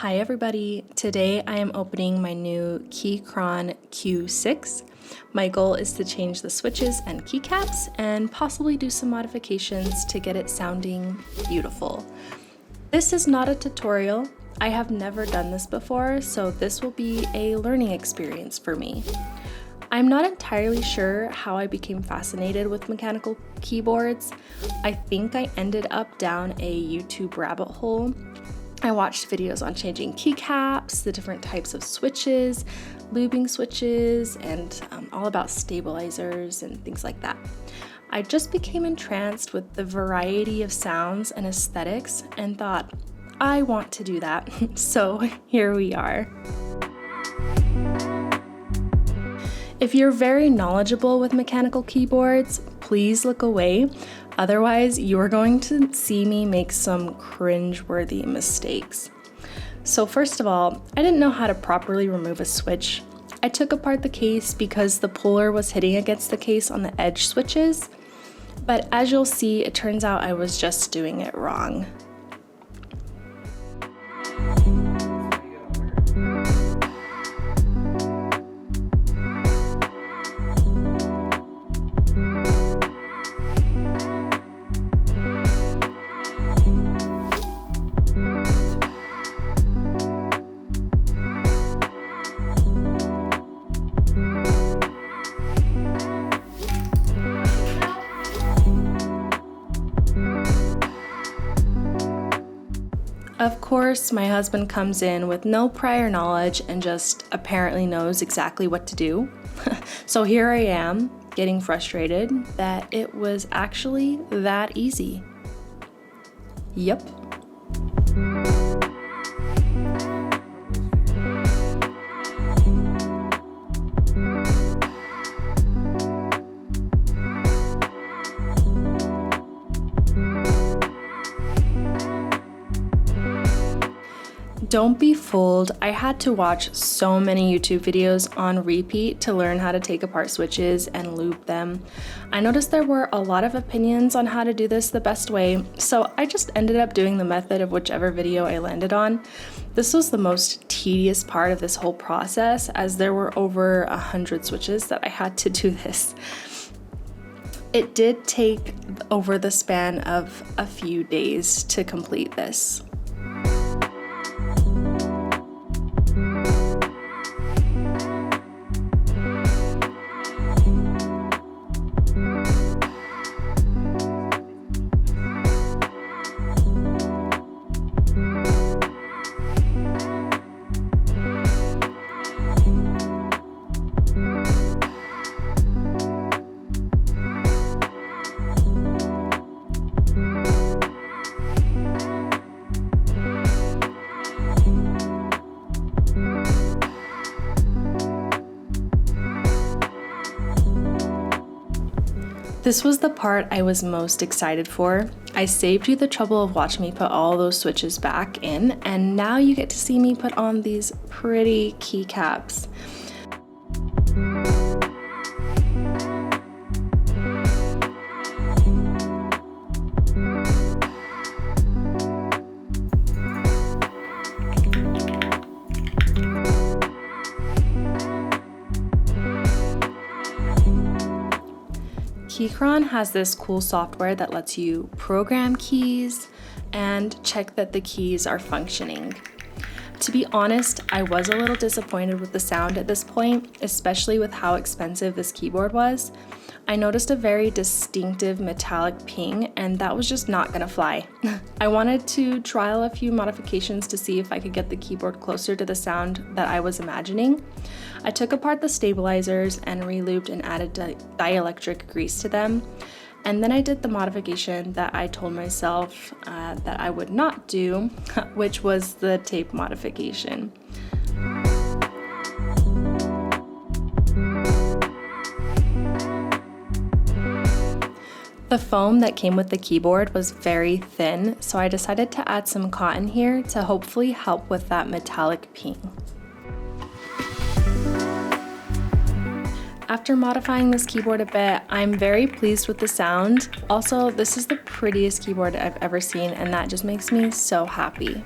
Hi everybody, today I am opening my new Keychron Q6. My goal is to change the switches and keycaps and possibly do some modifications to get it sounding beautiful. This is not a tutorial. I have never done this before, so this will be a learning experience for me. I'm not entirely sure how I became fascinated with mechanical keyboards. I think I ended up down a YouTube rabbit hole. I watched videos on changing keycaps, the different types of switches, Lubing switches, and all about stabilizers and things like that. I just became entranced with the variety of sounds and aesthetics and thought, I want to do that. So here we are. If you're very knowledgeable with mechanical keyboards, please look away. Otherwise, you're going to see me make some cringe-worthy mistakes. So first of all, I didn't know how to properly remove a switch. I took apart the case because the puller was hitting against the case on the edge switches, but as you'll see, it turns out I was just doing it wrong. Of course, my husband comes in with no prior knowledge and just apparently knows exactly what to do. So here I am, getting frustrated that it was actually that easy. Yep. Don't be fooled, I had to watch so many YouTube videos on repeat to learn how to take apart switches and lube them. I noticed there were a lot of opinions on how to do this the best way, so I just ended up doing the method of whichever video I landed on. This was the most tedious part of this whole process, as there were over 100 switches that I had to do this. It did take over the span of a few days to complete this. This was the part I was most excited for. I saved you the trouble of watching me put all those switches back in, and now you get to see me put on these pretty keycaps. Keychron has this cool software that lets you program keys and check that the keys are functioning. To be honest, I was a little disappointed with the sound at this point, especially with how expensive this keyboard was. I noticed a very distinctive metallic ping, and that was just not gonna fly. I wanted to trial a few modifications to see if I could get the keyboard closer to the sound that I was imagining. I took apart the stabilizers and re-lubed and added dielectric grease to them. And then I did the modification that I told myself that I would not do, which was the tape modification. The foam that came with the keyboard was very thin, so I decided to add some cotton here to hopefully help with that metallic ping. After modifying this keyboard a bit, I'm very pleased with the sound. Also, this is the prettiest keyboard I've ever seen, and that just makes me so happy.